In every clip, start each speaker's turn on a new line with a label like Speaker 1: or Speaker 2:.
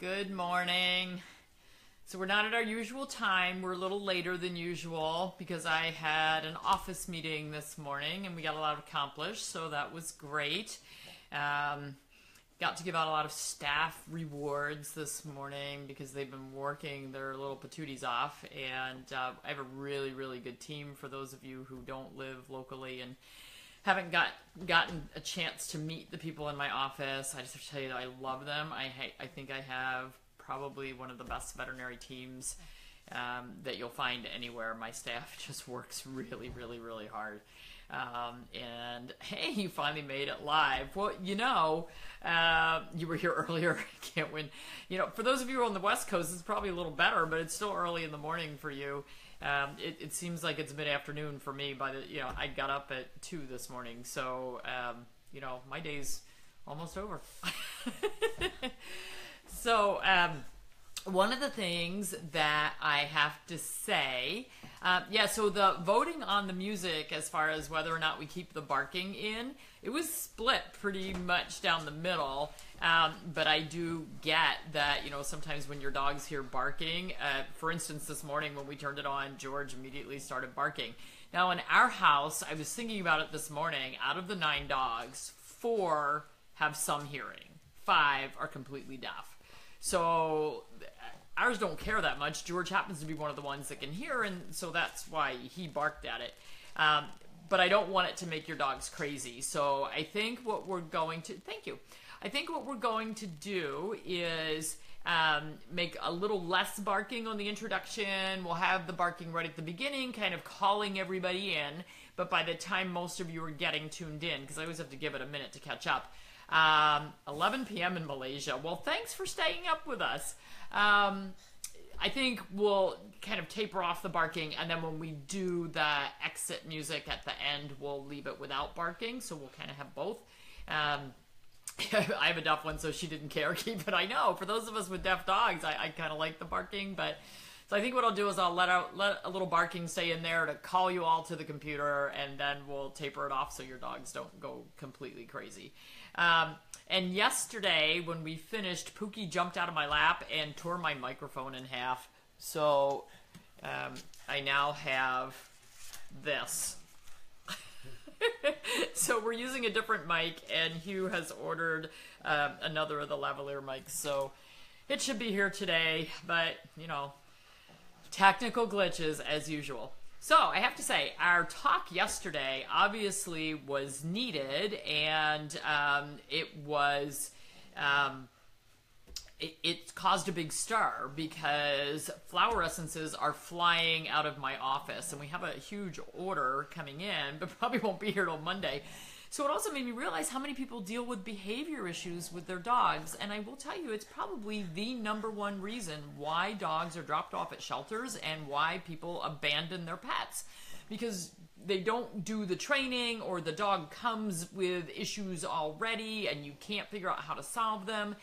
Speaker 1: Good morning. So we're not at our usual time. We're a little later than usual because I had an office meeting this morning and we got a lot accomplished, so that was great. Got to give out a lot of staff rewards this morning because they've been working their little patooties off, and I have a really, really good team for those of you who don't live locally and haven't gotten a chance to meet the people in my office. I just have to tell you that I love them. I think I have probably one of the best veterinary teams that you'll find anywhere. My staff just works really, really, really hard. And hey, you finally made it live. Well, you were here earlier. I can't win. For those of you on the West Coast, it's probably a little better, but it's still early in the morning for you. It seems like it's mid-afternoon for me. I got up at 2 this morning, so my day's almost over. So one of the things that I have to say, so the voting on the music as far as whether or not we keep the barking in, it was split pretty much down the middle. But I do get that, sometimes when your dogs hear barking, for instance, this morning when we turned it on, George immediately started barking. Now in our house, I was thinking about it this morning, out of the 9 dogs, 4 have some hearing. 5 are completely deaf. So ours don't care that much. George happens to be one of the ones that can hear, and so that's why he barked at it. But I don't want it to make your dogs crazy. So I think what we're going to, thank you. I think what we're going to do is make a little less barking on the introduction. We'll have the barking right at the beginning, kind of calling everybody in. But by the time most of you are getting tuned in, because I always have to give it a minute to catch up, 11 p.m. in Malaysia. Well, thanks for staying up with us. I think we'll kind of taper off the barking, and then when we do the exit music at the end, we'll leave it without barking, so we'll kind of have both. I have a deaf one, so she didn't care. Keep it. I know, for those of us with deaf dogs, I kind of like the barking, but so I think what I'll do is I'll let a little barking stay in there to call you all to the computer, and then we'll taper it off so your dogs don't go completely crazy. And yesterday, when we finished, Pookie jumped out of my lap and tore my microphone in half. So I now have this. So we're using a different mic, and Hugh has ordered another of the lavalier mics. So it should be here today, but, technical glitches as usual. So I have to say, our talk yesterday obviously was needed, and it caused a big stir because flower essences are flying out of my office, and we have a huge order coming in, but probably won't be here till Monday. So it also made me realize how many people deal with behavior issues with their dogs. And I will tell you, it's probably the #1 reason why dogs are dropped off at shelters and why people abandon their pets. Because they don't do the training, or the dog comes with issues already and you can't figure out how to solve them.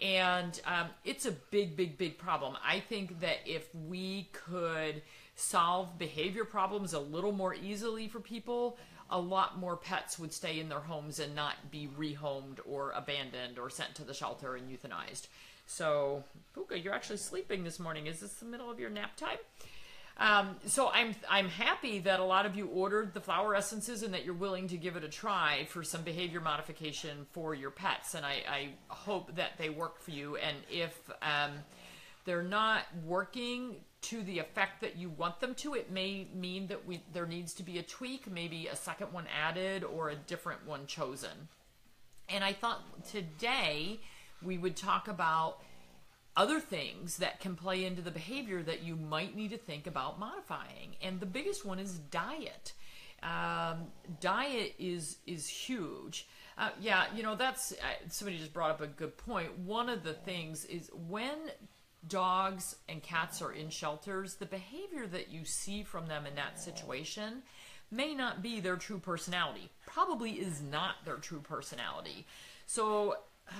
Speaker 1: And it's a big, big, big problem. I think that if we could solve behavior problems a little more easily for people, a lot more pets would stay in their homes and not be rehomed or abandoned or sent to the shelter and euthanized. So, Puka, you're actually sleeping this morning. Is this the middle of your nap time? So I'm happy that a lot of you ordered the flower essences and that you're willing to give it a try for some behavior modification for your pets. And I hope that they work for you. And if they're not working to the effect that you want them to. It may mean that there needs to be a tweak, maybe a second one added or a different one chosen. And I thought today we would talk about other things that can play into the behavior that you might need to think about modifying. And the biggest one is diet. Diet is huge. Yeah, that's somebody just brought up a good point. One of the things is when dogs and cats are in shelters, the behavior that you see from them in that situation may not be their true personality. Probably is not their true personality. So,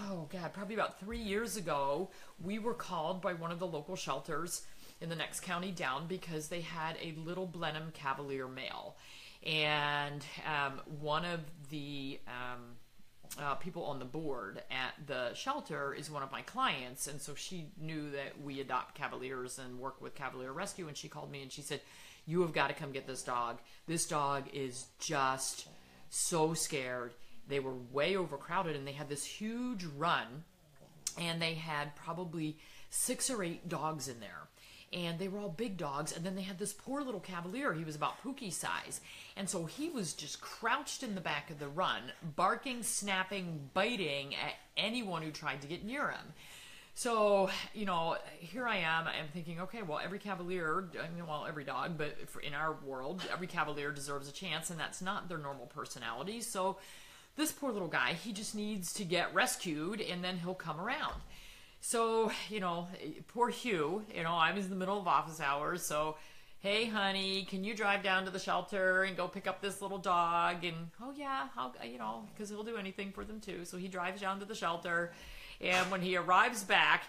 Speaker 1: oh God, probably about 3 years ago, we were called by one of the local shelters in the next county down because they had a little Blenheim Cavalier male. And one of the people on the board at the shelter is one of my clients, and so she knew that we adopt Cavaliers and work with Cavalier Rescue, and she called me and she said, you have got to come get this dog. This dog is just so scared. They were way overcrowded, and they had this huge run, and they had probably 6 or 8 dogs in there. And they were all big dogs, and then they had this poor little Cavalier. He was about Pookie size. And so he was just crouched in the back of the run, barking, snapping, biting at anyone who tried to get near him. So, here I am. I'm thinking, okay, well, every Cavalier, every dog, but in our world, every Cavalier deserves a chance, and that's not their normal personality. So this poor little guy, he just needs to get rescued, and then he'll come around. So, poor Hugh, I was in the middle of office hours, so, hey, honey, can you drive down to the shelter and go pick up this little dog? And, oh, yeah, because he'll do anything for them, too. So he drives down to the shelter, and when he arrives back,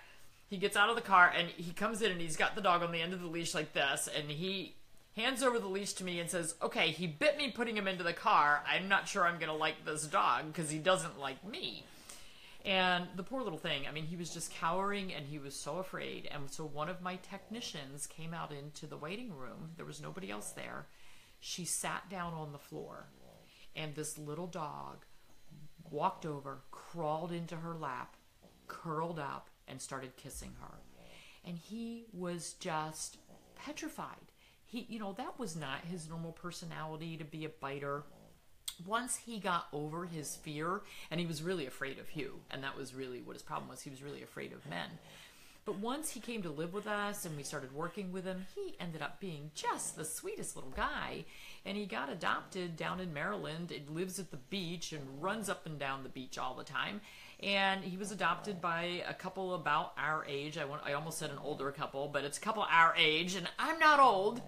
Speaker 1: he gets out of the car, and he comes in, and he's got the dog on the end of the leash like this, and he hands over the leash to me and says, okay, he bit me putting him into the car. I'm not sure I'm going to like this dog because he doesn't like me. And the poor little thing, he was just cowering and he was so afraid. And so one of my technicians came out into the waiting room. There was nobody else there. She sat down on the floor, and this little dog walked over, crawled into her lap, curled up, and started kissing her. And he was just petrified. That was not his normal personality to be a biter. Once he got over his fear, and he was really afraid of Hugh, and that was really what his problem was. He was really afraid of men. But once he came to live with us and we started working with him, he ended up being just the sweetest little guy. And he got adopted down in Maryland. It lives at the beach and runs up and down the beach all the time. And he was adopted by a couple about our age. I almost said an older couple, but it's a couple our age, and I'm not old.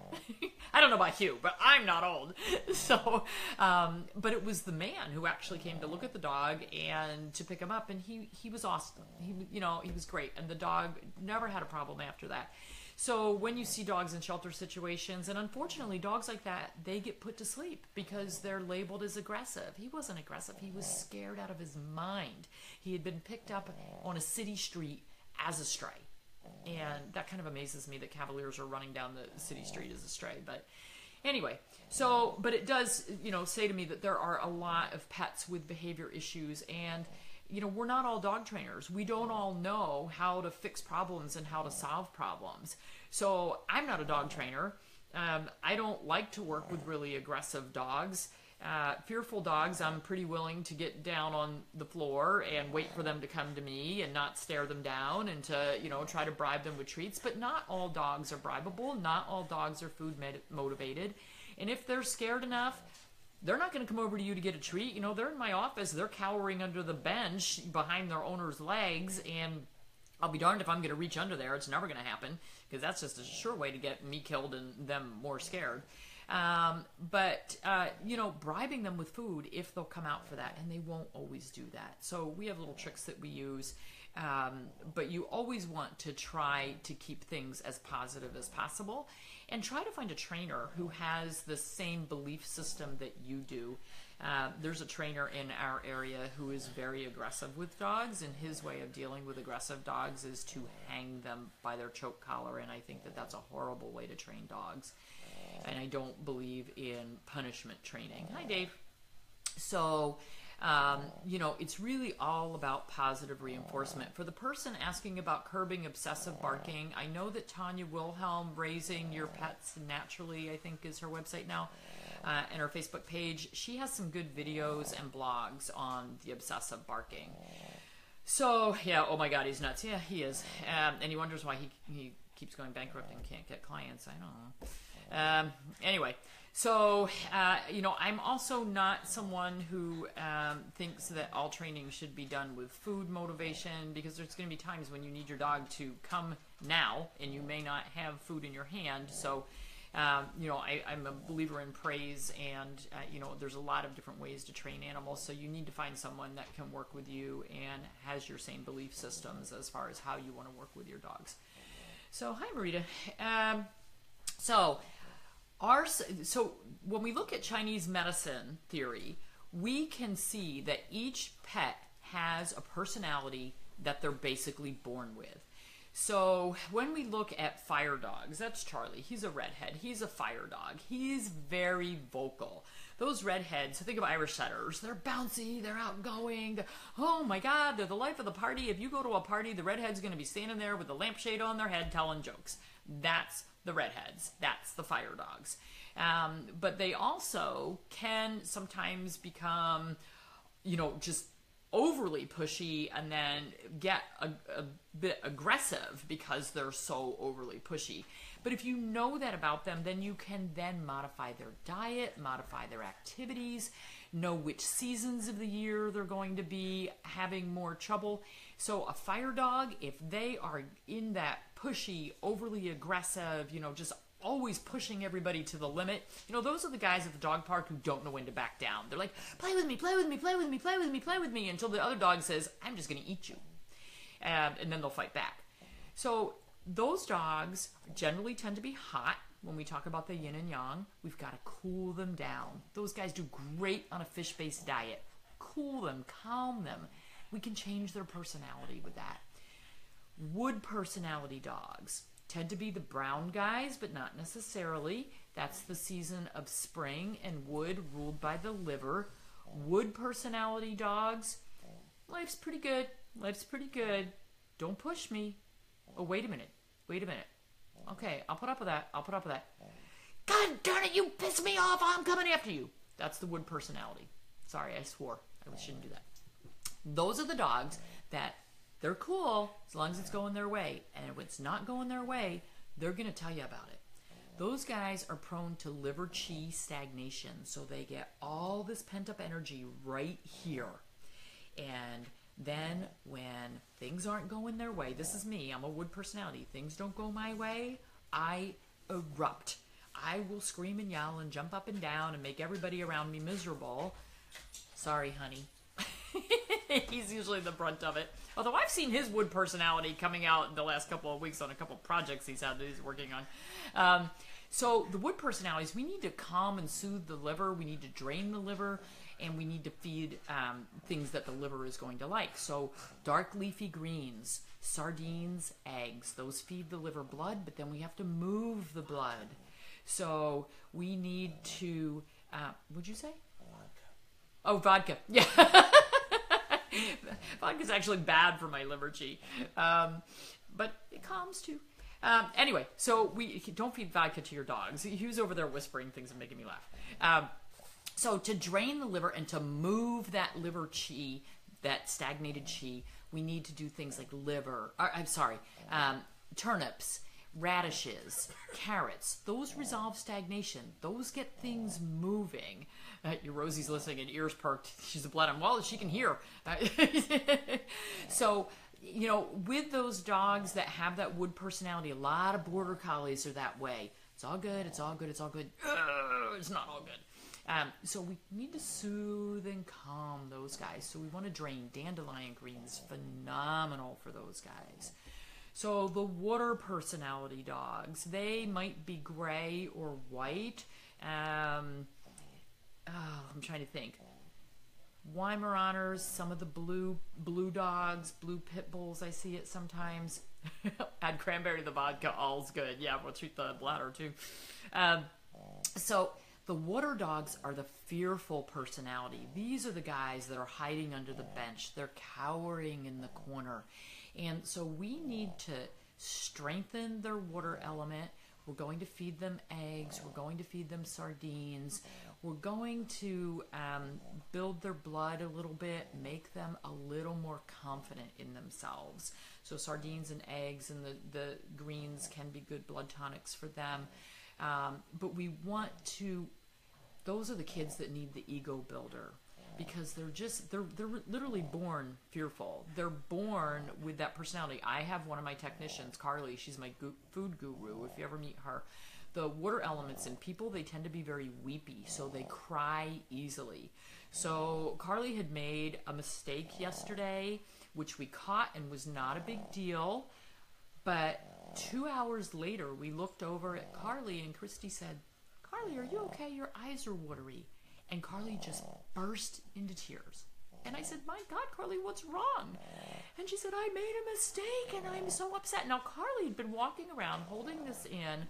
Speaker 1: I don't know about Hugh, but I'm not old. So, but it was the man who actually came to look at the dog and to pick him up, and he was awesome. He was great, and the dog never had a problem after that. So when you see dogs in shelter situations, and unfortunately dogs like that, they get put to sleep because they're labeled as aggressive. He wasn't aggressive. He was scared out of his mind. He had been picked up on a city street as a stray. And that kind of amazes me that Cavaliers are running down the city street as a stray. But anyway, but it does, say to me that there are a lot of pets with behavior issues, and we're not all dog trainers. We don't all know how to fix problems and how to solve problems. So I'm not a dog trainer. I don't like to work with really aggressive dogs. Fearful dogs, I'm pretty willing to get down on the floor and wait for them to come to me and not stare them down and to, try to bribe them with treats. But not all dogs are bribable. Not all dogs are food motivated. And if they're scared enough, they're not going to come over to you to get a treat. They're in my office. They're cowering under the bench behind their owner's legs, and I'll be darned if I'm going to reach under there. It's never going to happen because that's just a sure way to get me killed and them more scared. But bribing them with food if they'll come out for that, and they won't always do that. So we have little tricks that we use, but you always want to try to keep things as positive as possible. And try to find a trainer who has the same belief system that you do. There's a trainer in our area who is very aggressive with dogs, and his way of dealing with aggressive dogs is to hang them by their choke collar, and I think that that's a horrible way to train dogs. And I don't believe in punishment training. Hi, Dave. So It's really all about positive reinforcement. For the person asking about curbing obsessive barking, I know that Tanya Wilhelm, Raising Your Pets Naturally, I think is her website now, and her Facebook page. She has some good videos and blogs on the obsessive barking. So, yeah, oh my God, he's nuts. Yeah, he is. And he wonders why he keeps going bankrupt and can't get clients. I don't know. Anyway, so, I'm also not someone who thinks that all training should be done with food motivation, because there's going to be times when you need your dog to come now and you may not have food in your hand. So, I'm a believer in praise, and, there's a lot of different ways to train animals. So you need to find someone that can work with you and has your same belief systems as far as how you want to work with your dogs. So, hi, Marita. So when we look at Chinese medicine theory, we can see that each pet has a personality that they're basically born with. So when we look at fire dogs, that's Charlie. He's a redhead. He's a fire dog. He's very vocal. Those redheads, so think of Irish setters. They're bouncy. They're outgoing. Oh my God, they're the life of the party. If you go to a party, the redhead's going to be standing there with a lampshade on their head telling jokes. That's the redheads. That's the fire dogs. But they also can sometimes become, just overly pushy and then get a bit aggressive because they're so overly pushy. But if you know that about them, then you can then modify their diet, modify their activities, know which seasons of the year they're going to be having more trouble. So a fire dog, if they are in that pushy, overly aggressive, just always pushing everybody to the limit, those are the guys at the dog park who don't know when to back down. They're like, play with me, play with me, play with me, play with me, play with me, until the other dog says, I'm just going to eat you. And then they'll fight back. So those dogs generally tend to be hot. When we talk about the yin and yang, we've got to cool them down. Those guys do great on a fish-based diet. Cool them, calm them. We can change their personality with that. Wood personality dogs tend to be the brown guys, but not necessarily. That's the season of spring and wood, ruled by the liver. Wood personality dogs, life's pretty good. Life's pretty good. Don't push me. Oh, wait a minute. Okay, I'll put up with that. God darn it, you piss me off. I'm coming after you. That's the wood personality. Sorry, I swore. I shouldn't do that. Those are the dogs that they're cool as long as it's going their way. And if it's not going their way, they're going to tell you about it. Those guys are prone to liver qi stagnation. So they get all this pent-up energy right here. And then when things aren't going their way, this is me, I'm a wood personality, things don't go my way, I erupt. I will scream and yell and jump up and down and make everybody around me miserable. Sorry, honey. He's usually the brunt of it. Although I've seen his wood personality coming out in the last couple of weeks on a couple of projects he's working on. So the wood personalities, we need to calm and soothe the liver. We need to drain the liver. And we need to feed things that the liver is going to like. So dark leafy greens, sardines, eggs, those feed the liver blood, but then we have to move the blood. So we need to, what'd you say? Vodka. Oh, vodka. Yeah. Vodka's actually bad for my liver qi. But it calms too. Anyway, so we don't feed vodka to your dogs. He was over there whispering things and making me laugh. So to drain the liver and to move that liver qi, that stagnated qi, we need to do things like turnips, radishes, carrots. Those resolve stagnation. Those get things moving. Your Rosie's listening and ears perked. She's a blood on. Well, she can hear. So, with those dogs that have that wood personality, a lot of border collies are that way. It's all good. It's not all good. So we need to soothe and calm those guys. So we want to drain. Dandelion green is phenomenal for those guys. So the water personality dogs, they might be gray or white. I'm trying to think. Weimaraners, some of the blue dogs, blue pit bulls, I see it sometimes. Add cranberry to the vodka, all's good. Yeah, we'll treat the bladder too. So The water dogs are the fearful personality. These are the guys that are hiding under the bench. They're cowering in the corner. And so we need to strengthen their water element. We're going to feed them eggs. We're going to feed them sardines. We're going to build their blood a little bit, make them a little more confident in themselves. So sardines and eggs and the greens can be good blood tonics for them. But we want to, those are the kids that need the ego builder, because they're literally born fearful. They're born with that personality. I have one of my technicians, Carly, she's my food guru, if you ever meet her. The water elements in people, they tend to be very weepy, so they cry easily. So Carly had made a mistake yesterday, which we caught and was not a big deal. But 2 hours later, we looked over at Carly and Christy said, "Carly, are you okay? Your eyes are watery." And Carly just burst into tears. And I said, "My God, Carly, what's wrong?" And she said, "I made a mistake and I'm so upset." Now, Carly had been walking around holding this in,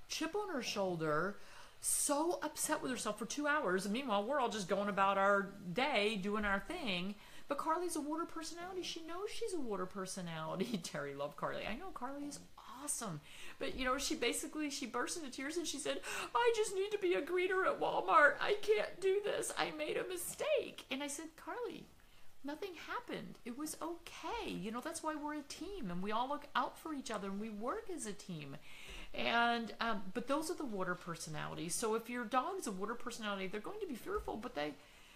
Speaker 1: chip on her shoulder, so upset with herself for 2 hours. And meanwhile, we're all just going about our day, doing our thing. But Carly's a water personality. She knows she's a water personality. Terry loved Carly. I know Carly is awesome. But, you know, she burst into tears and she said, "I just need to be a greeter at Walmart. I can't do this. I made a mistake." And I said, "Carly, nothing happened. It was okay. You know, that's why we're a team and we all look out for each other and we work as a team." And but those are the water personalities. So if your dog's a water personality, they're going to be fearful, but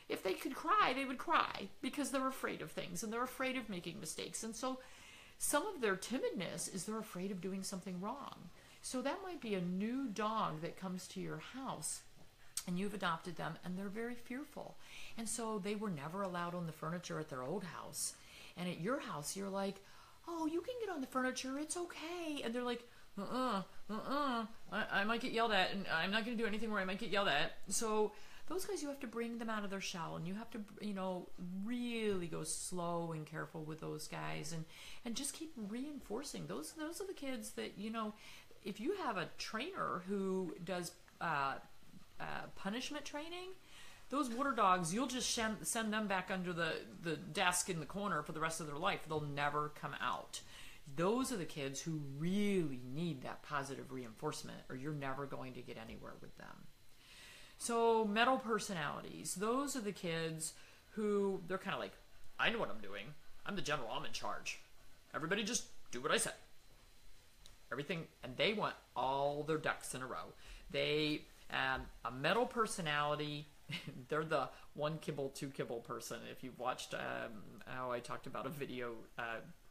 Speaker 1: if they could cry, they would cry because they're afraid of things and they're afraid of making mistakes. And so some of their timidness is they're afraid of doing something wrong. So that might be a new dog that comes to your house and you've adopted them and they're very fearful. And so they were never allowed on the furniture at their old house. And at your house, you're like, "Oh, you can get on the furniture. It's okay." And they're like, I might get yelled at and I'm not going to do anything where I might get yelled at. So those guys, you have to bring them out of their shell and you have to, you know, really go slow and careful with those guys and just keep reinforcing. Those are the kids that, you know, if you have a trainer who does punishment training, those water dogs, you'll just send them back under the desk in the corner for the rest of their life. They'll never come out. Those are the kids who really need that positive reinforcement or you're never going to get anywhere with them. So metal personalities, those are the kids who they're kind of like, "I know what I'm doing. I'm the general. I'm in charge. Everybody just do what I say." Everything, and they want all their ducks in a row. They, a metal personality, they're the 1 kibble, 2 kibble person. If you've watched how I talked about a video,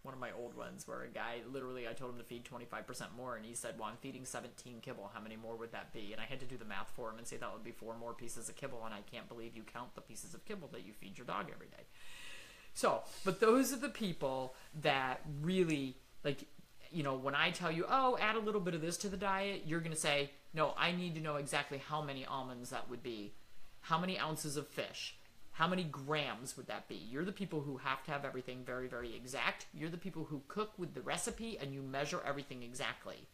Speaker 1: one of my old ones, where a guy, literally, I told him to feed 25% more, and he said, "Well, I'm feeding 17 kibble. How many more would that be?" And I had to do the math for him and say that would be 4 more pieces of kibble, and I can't believe you count the pieces of kibble that you feed your dog every day. So, but those are the people that really, like, you know, when I tell you, "Oh, add a little bit of this to the diet," you're going to say, "No, I need to know exactly how many almonds that would be, how many ounces of fish, how many grams would that be." You're the people who have to have everything very, very exact. You're the people who cook with the recipe and you measure everything exactly.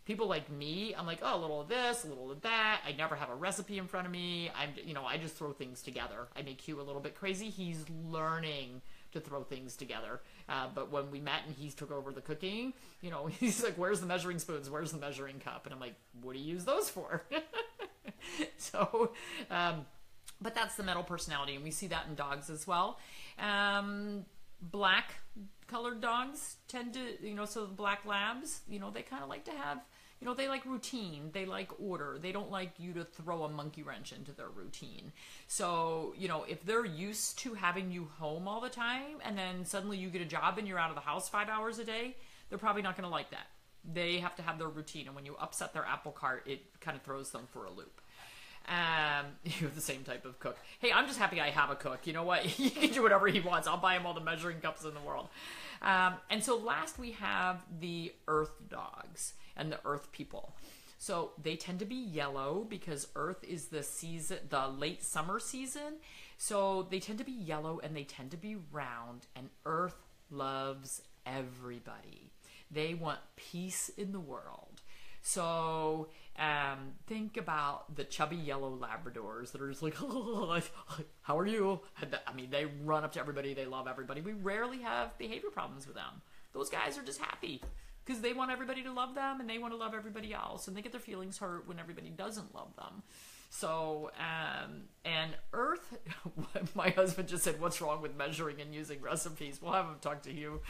Speaker 1: People like me, I'm like, "Oh, a little of this, a little of that." I never have a recipe in front of me. I just throw things together. I make Hugh a little bit crazy. He's learning to throw things together. But when we met and he took over the cooking, you know, he's like, "Where's the measuring spoons? Where's the measuring cup?" And I'm like, "What do you use those for?" So, but that's the metal personality, and we see that in dogs as well. Black colored dogs tend to, you know, so the black labs, you know, they kind of like to have, you know, they like routine, they like order, they don't like you to throw a monkey wrench into their routine. So, you know, if they're used to having you home all the time and then suddenly you get a job and you're out of the house 5 hours a day, they're probably not going to like that. They have to have their routine, and when you upset their apple cart, it kind of throws them for a loop. You're the same type of cook. Hey, I'm just happy I have a cook. You know what? He can do whatever he wants. I'll buy him all the measuring cups in the world. And so last we have the earth dogs and the earth people. So they tend to be yellow because earth is the season, the late summer season. So they tend to be yellow and they tend to be round, and earth loves everybody. They want peace in the world. So think about the chubby yellow Labradors that are just like, oh, how are you? I mean, they run up to everybody. They love everybody. We rarely have behavior problems with them. Those guys are just happy because they want everybody to love them and they want to love everybody else. And they get their feelings hurt when everybody doesn't love them. So, and Earth, my husband just said, what's wrong with measuring and using recipes? We'll have him talk to you.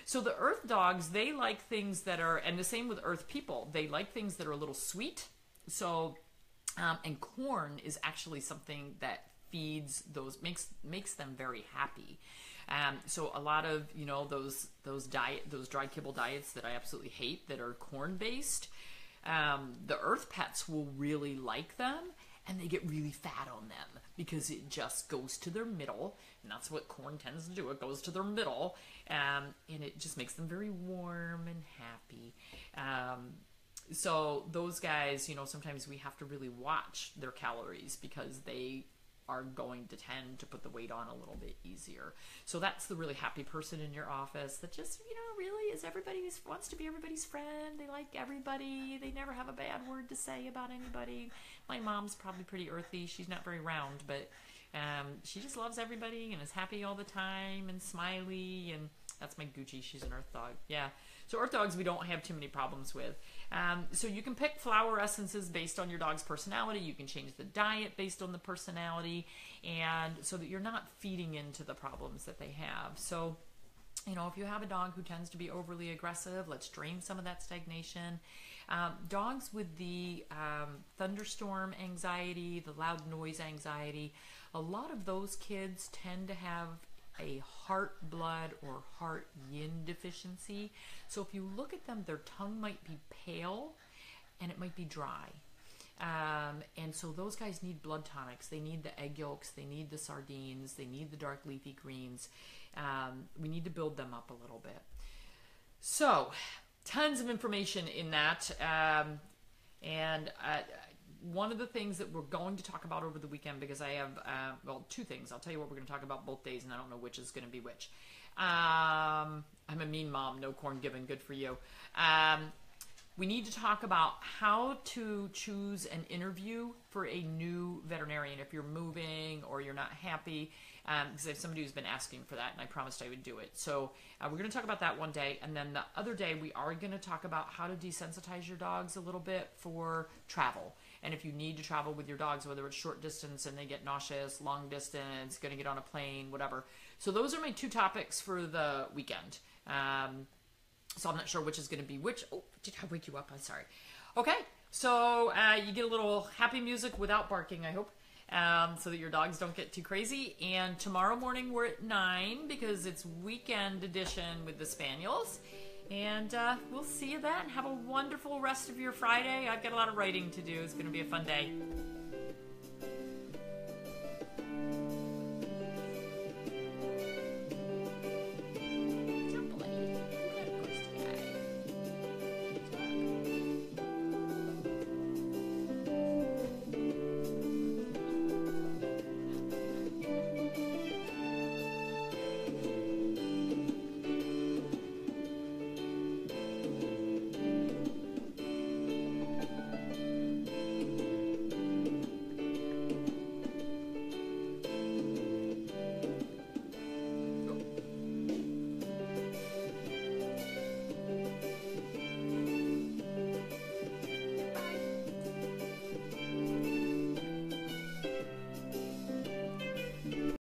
Speaker 1: So the Earth dogs, they like things that are, and the same with Earth people, they like things that are a little sweet. So, and corn is actually something that feeds those, makes them very happy. So a lot of, you know, those dry kibble diets that I absolutely hate that are corn based, the Earth pets will really like them, and they get really fat on them because it just goes to their middle, and that's what corn tends to do. It goes to their middle, and it just makes them very warm and happy. So those guys, you know, sometimes we have to really watch their calories because they are going to tend to put the weight on a little bit easier. So that's the really happy person in your office that just, you know, really is wants to be everybody's friend. They like everybody. They never have a bad word to say about anybody. My mom's probably pretty earthy. She's not very round, but she just loves everybody and is happy all the time and smiley. And that's my Gucci. She's an earth dog. Yeah. So earth dogs we don't have too many problems with. So you can pick flower essences based on your dog's personality. You can change the diet based on the personality, and so that you're not feeding into the problems that they have. So, you know, if you have a dog who tends to be overly aggressive, let's drain some of that stagnation. Dogs with the thunderstorm anxiety, the loud noise anxiety, a lot of those kids tend to have a heart blood or heart yin deficiency. So if you look at them, their tongue might be pale and it might be dry. And so those guys need blood tonics. They need the egg yolks. They need the sardines. They need the dark leafy greens. We need to build them up a little bit. So tons of information in that. One of the things that we're going to talk about over the weekend, because I have, well, two things. I'll tell you what we're going to talk about both days, and I don't know which is going to be which. I'm a mean mom, no corn given, good for you. We need to talk about how to choose an interview for a new veterinarian if you're moving or you're not happy, because I have somebody who's been asking for that, and I promised I would do it. So we're going to talk about that one day, and then the other day we are going to talk about how to desensitize your dogs a little bit for travel. And if you need to travel with your dogs, whether it's short distance and they get nauseous, long distance, going to get on a plane, whatever. So those are my two topics for the weekend. So I'm not sure which is going to be which. Oh, did I wake you up? I'm sorry. Okay, so you get a little happy music without barking, I hope, so that your dogs don't get too crazy. And tomorrow morning we're at 9 because it's weekend edition with the Spaniels. And we'll see you then. Have a wonderful rest of your Friday. I've got a lot of writing to do. It's going to be a fun day.